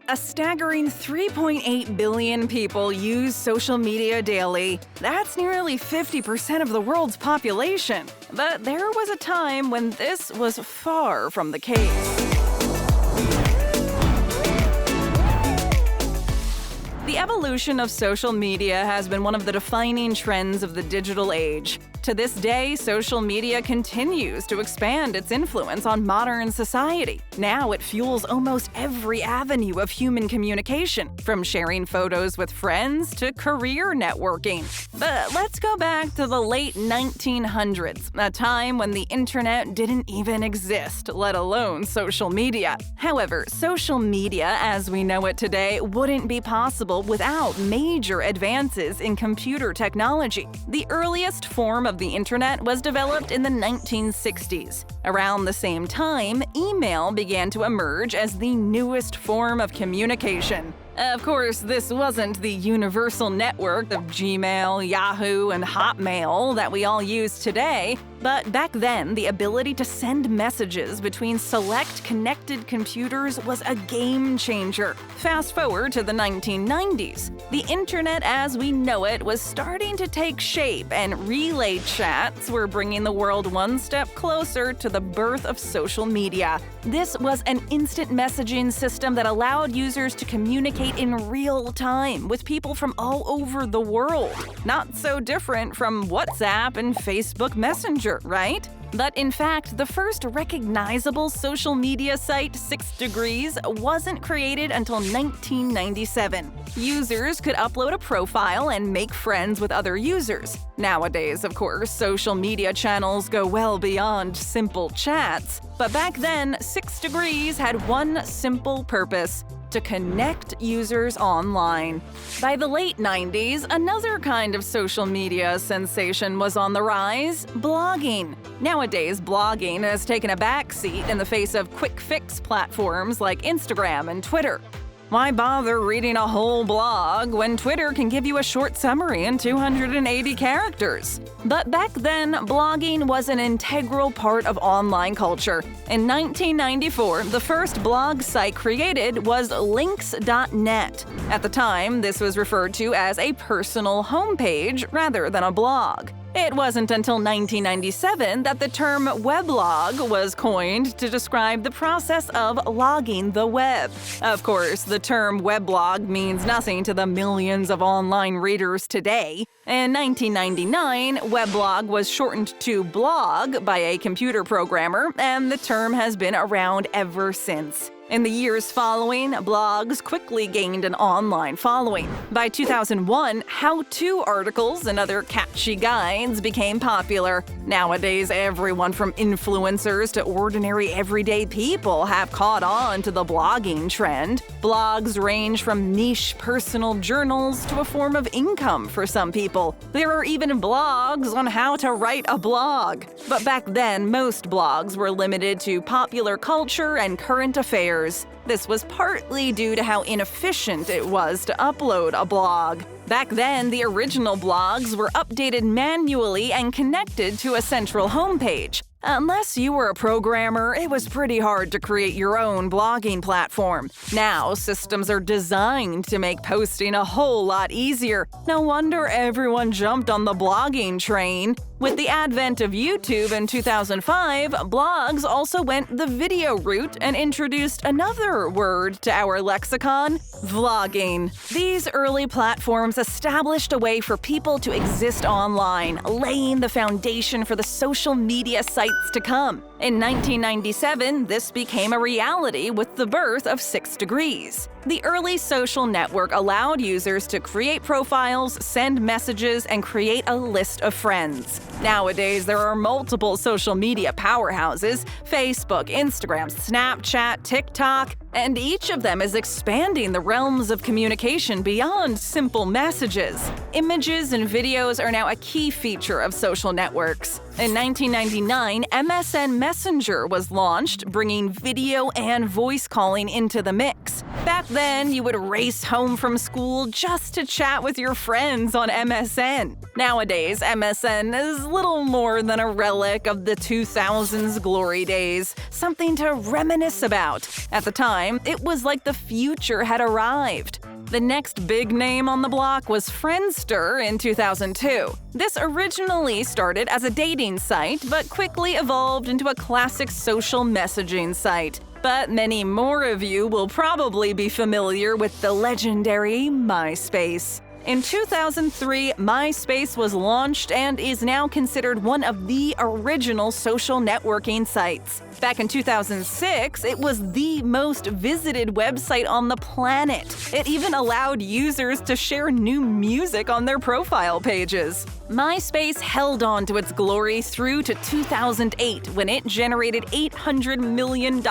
A staggering 3.8 billion people use social media daily. That's nearly 50% of the world's population. But there was a time when this was far from the case. The evolution of social media has been one of the defining trends of the digital age. To this day, social media continues to expand its influence on modern society. Now it fuels almost every avenue of human communication, from sharing photos with friends to career networking. But let's go back to the late 1900s, a time when the internet didn't even exist, let alone social media. However, social media as we know it today wouldn't be possible without major advances in computer technology. The earliest form of the internet was developed in the 1960s. Around the same time, email began to emerge as the newest form of communication. Of course, this wasn't the universal network of Gmail, Yahoo, and Hotmail that we all use today, but back then, the ability to send messages between select connected computers was a game changer. Fast forward to the 1990s. The internet as we know it was starting to take shape, and relay chats were bringing the world one step closer to the birth of social media. This was an instant messaging system that allowed users to communicate in real time with people from all over the world. Not so different from WhatsApp and Facebook Messenger, right? But in fact, the first recognizable social media site, 6 Degrees, wasn't created until 1997. Users could upload a profile and make friends with other users. Nowadays, of course, social media channels go well beyond simple chats. But back then, 6 Degrees had one simple purpose: to connect users online. By the late 90s, another kind of social media sensation was on the rise: blogging. Nowadays, blogging has taken a backseat in the face of quick-fix platforms like Instagram and Twitter. Why bother reading a whole blog when Twitter can give you a short summary in 280 characters? But back then, blogging was an integral part of online culture. In 1994, the first blog site created was links.net. At the time, this was referred to as a personal homepage rather than a blog. It wasn't until 1997 that the term weblog was coined to describe the process of logging the web. Of course, the term weblog means nothing to the millions of online readers today. In 1999, weblog was shortened to blog by a computer programmer, and the term has been around ever since. In the years following, blogs quickly gained an online following. By 2001, how-to articles and other catchy guides became popular. Nowadays, everyone from influencers to ordinary everyday people have caught on to the blogging trend. Blogs range from niche personal journals to a form of income for some people. There are even blogs on how to write a blog. But back then, most blogs were limited to popular culture and current affairs. This was partly due to how inefficient it was to upload a blog. Back then, the original blogs were updated manually and connected to a central homepage. Unless you were a programmer, it was pretty hard to create your own blogging platform. Now, systems are designed to make posting a whole lot easier. No wonder everyone jumped on the blogging train. With the advent of YouTube in 2005, blogs also went the video route and introduced another word to our lexicon: vlogging. These early platforms established a way for people to exist online, laying the foundation for the social media sites to come. In 1997, this became a reality with the birth of 6 Degrees. The early social network allowed users to create profiles, send messages, and create a list of friends. Nowadays, there are multiple social media powerhouses: Facebook, Instagram, Snapchat, TikTok, and each of them is expanding the realms of communication beyond simple messages. Images and videos are now a key feature of social networks. In 1999, MSN Messenger was launched, bringing video and voice calling into the mix. Back then, you would race home from school just to chat with your friends on MSN. Nowadays, MSN is little more than a relic of the 2000s glory days, something to reminisce about. At the time, it was like the future had arrived. The next big name on the block was Friendster in 2002. This originally started as a dating site, but quickly evolved into a classic social messaging site. But many more of you will probably be familiar with the legendary MySpace. In 2003, MySpace was launched and is now considered one of the original social networking sites. Back in 2006, it was the most visited website on the planet. It even allowed users to share new music on their profile pages. MySpace held on to its glory through to 2008, when it generated $800 million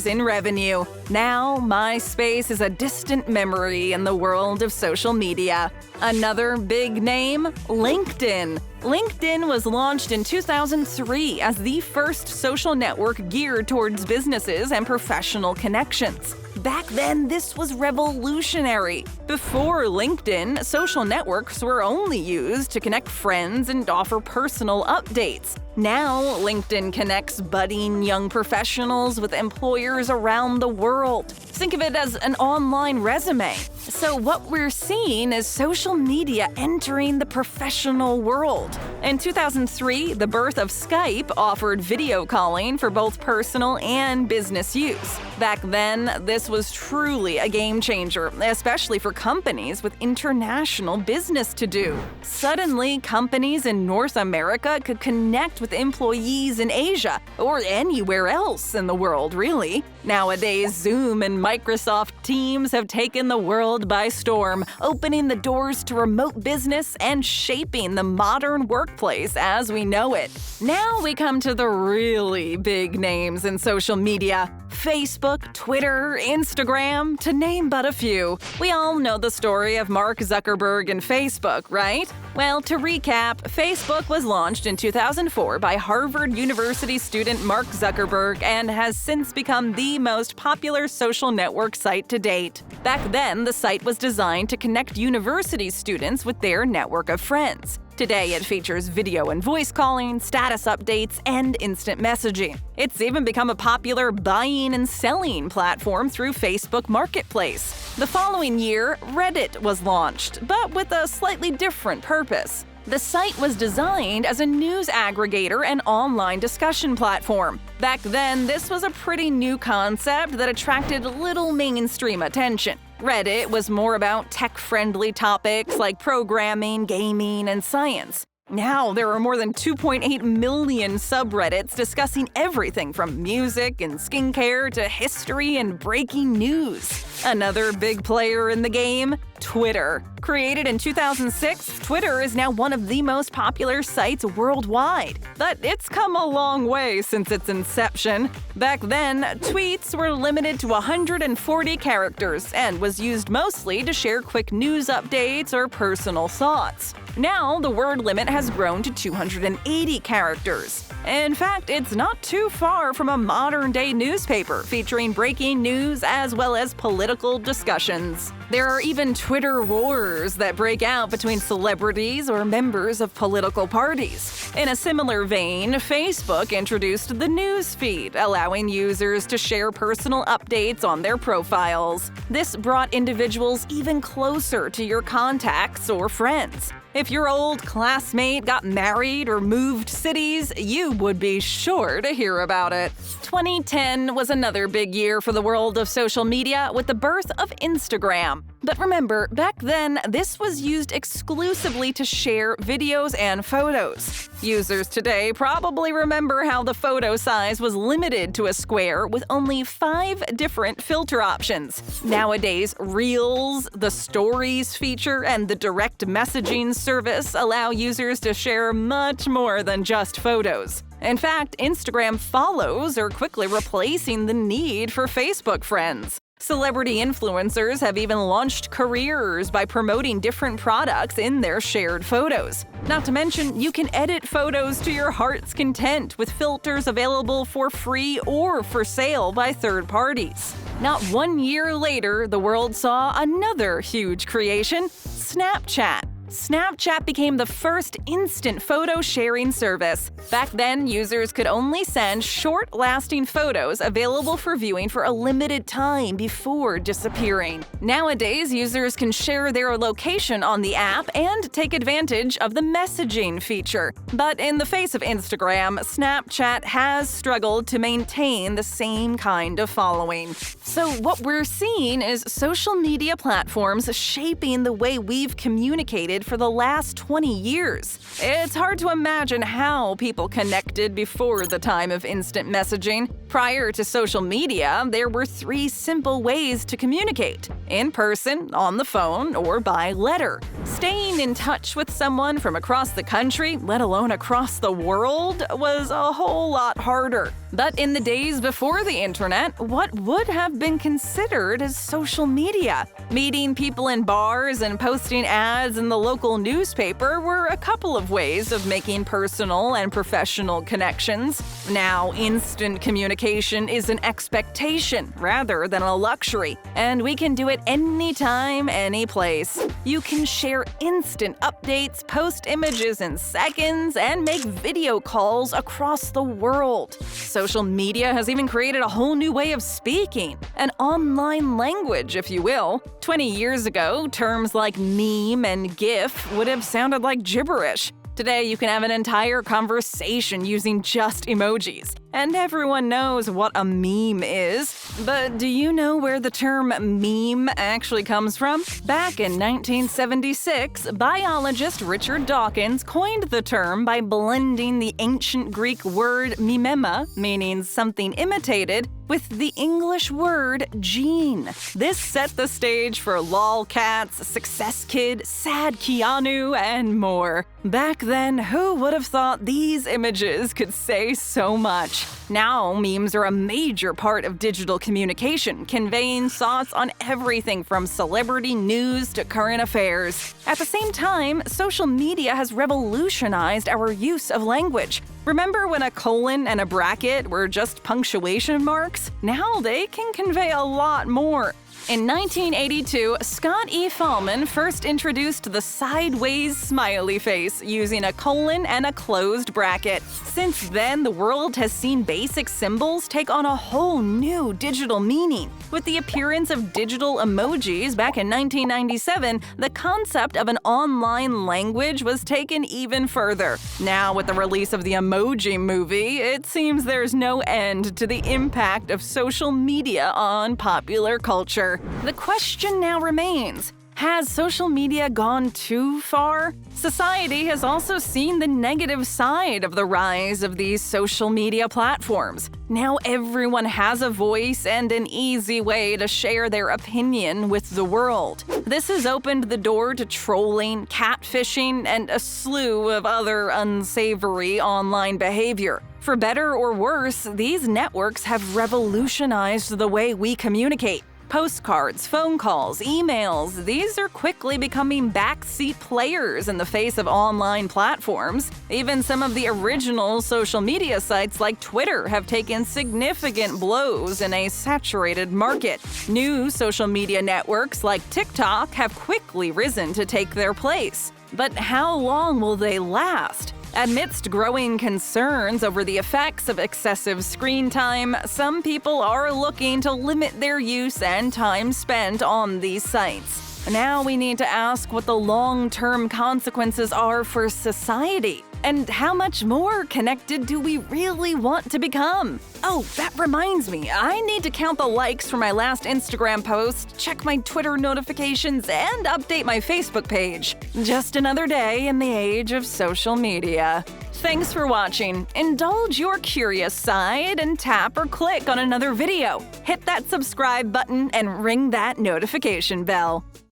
in revenue. Now, MySpace is a distant memory in the world of social media. Another big name, LinkedIn. LinkedIn was launched in 2003 as the first social network geared towards businesses and professional connections. Back then, this was revolutionary. Before LinkedIn, social networks were only used to connect friends and offer personal updates. Now, LinkedIn connects budding young professionals with employers around the world. Think of it as an online resume. So what we're seeing is social media entering the professional world. In 2003, the birth of Skype offered video calling for both personal and business use. Back then, this was truly a game changer, especially for companies with international business to do. Suddenly, companies in North America could connect with employees in Asia, or anywhere else in the world, really. Nowadays, Zoom and Microsoft Teams have taken the world by storm, opening the doors to remote business and shaping the modern workplace as we know it. Now we come to the really big names in social media. Facebook, Twitter, Instagram, to name but a few. We all know the story of Mark Zuckerberg and Facebook, right? Well, to recap, Facebook was launched in 2004 by Harvard University student Mark Zuckerberg and has since become the most popular social network site to date. Back then, the site was designed to connect university students with their network of friends. Today, it features video and voice calling, status updates, and instant messaging. It's even become a popular buying and selling platform through Facebook Marketplace. The following year, Reddit was launched, but with a slightly different purpose. The site was designed as a news aggregator and online discussion platform. Back then, this was a pretty new concept that attracted little mainstream attention. Reddit was more about tech-friendly topics like programming, gaming, and science. Now, there are more than 2.8 million subreddits discussing everything from music and skincare to history and breaking news. Another big player in the game, Twitter. Created in 2006, Twitter is now one of the most popular sites worldwide. But it's come a long way since its inception. Back then, tweets were limited to 140 characters and was used mostly to share quick news updates or personal thoughts. Now, the word limit has grown to 280 characters. In fact, it's not too far from a modern-day newspaper featuring breaking news as well as political discussions. There are even Twitter wars that break out between celebrities or members of political parties. In a similar vein, Facebook introduced the news feed, allowing users to share personal updates on their profiles. This brought individuals even closer to your contacts or friends. If your old classmate got married or moved cities, you would be sure to hear about it. 2010 was another big year for the world of social media with the birth of Instagram. But remember, back then, this was used exclusively to share videos and photos. Users today probably remember how the photo size was limited to a square with only 5 different filter options. Nowadays, Reels, the Stories feature, and the direct messaging service allow users to share much more than just photos. In fact, Instagram follows are quickly replacing the need for Facebook friends. Celebrity influencers have even launched careers by promoting different products in their shared photos. Not to mention, you can edit photos to your heart's content with filters available for free or for sale by third parties. Not 1 year later, the world saw another huge creation: Snapchat. Snapchat became the first instant photo sharing service. Back then, users could only send short-lasting photos available for viewing for a limited time before disappearing. Nowadays, users can share their location on the app and take advantage of the messaging feature. But in the face of Instagram, Snapchat has struggled to maintain the same kind of following. So what we're seeing is social media platforms shaping the way we've communicated for the last 20 years. It's hard to imagine how people connected before the time of instant messaging. Prior to social media, there were 3 simple ways to communicate: in person, on the phone, or by letter. Staying in touch with someone from across the country, let alone across the world, was a whole lot harder. But in the days before the internet, what would have been considered as social media? Meeting people in bars and posting ads in the local newspaper were a couple of ways of making personal and professional connections. Now, instant communication is an expectation rather than a luxury, and we can do it anytime, any place. You can share instant updates, post images in seconds, and make video calls across the world. Social media has even created a whole new way of speaking, an online language, if you will. 20 years ago, terms like meme and GIF would have sounded like gibberish. Today, you can have an entire conversation using just emojis. And everyone knows what a meme is. But do you know where the term meme actually comes from? Back in 1976, biologist Richard Dawkins coined the term by blending the ancient Greek word mimema, meaning something imitated, with the English word gene. This set the stage for lolcats, success kid, sad Keanu, and more. Back then, who would have thought these images could say so much? Now, memes are a major part of digital communication, conveying thoughts on everything from celebrity news to current affairs. At the same time, social media has revolutionized our use of language. Remember when a colon and a bracket were just punctuation marks? Now they can convey a lot more. In 1982, Scott E. Fahlman first introduced the sideways smiley face using a colon and a closed bracket. Since then, the world has seen basic symbols take on a whole new digital meaning. With the appearance of digital emojis back in 1997, the concept of an online language was taken even further. Now, with the release of the Emoji Movie, it seems there's no end to the impact of social media on popular culture. The question now remains: has social media gone too far? Society has also seen the negative side of the rise of these social media platforms. Now everyone has a voice and an easy way to share their opinion with the world. This has opened the door to trolling, catfishing, and a slew of other unsavory online behavior. For better or worse, these networks have revolutionized the way we communicate. Postcards, phone calls, emails, these are quickly becoming backseat players in the face of online platforms. Even some of the original social media sites like Twitter have taken significant blows in a saturated market. New social media networks like TikTok have quickly risen to take their place. But how long will they last? Amidst growing concerns over the effects of excessive screen time, some people are looking to limit their use and time spent on these sites. Now we need to ask what the long-term consequences are for society. And how much more connected do we really want to become? Oh, that reminds me, I need to count the likes for my last Instagram post, check my Twitter notifications, and update my Facebook page. Just another day in the age of social media. Thanks for watching. Indulge your curious side and tap or click on another video. Hit that subscribe button and ring that notification bell.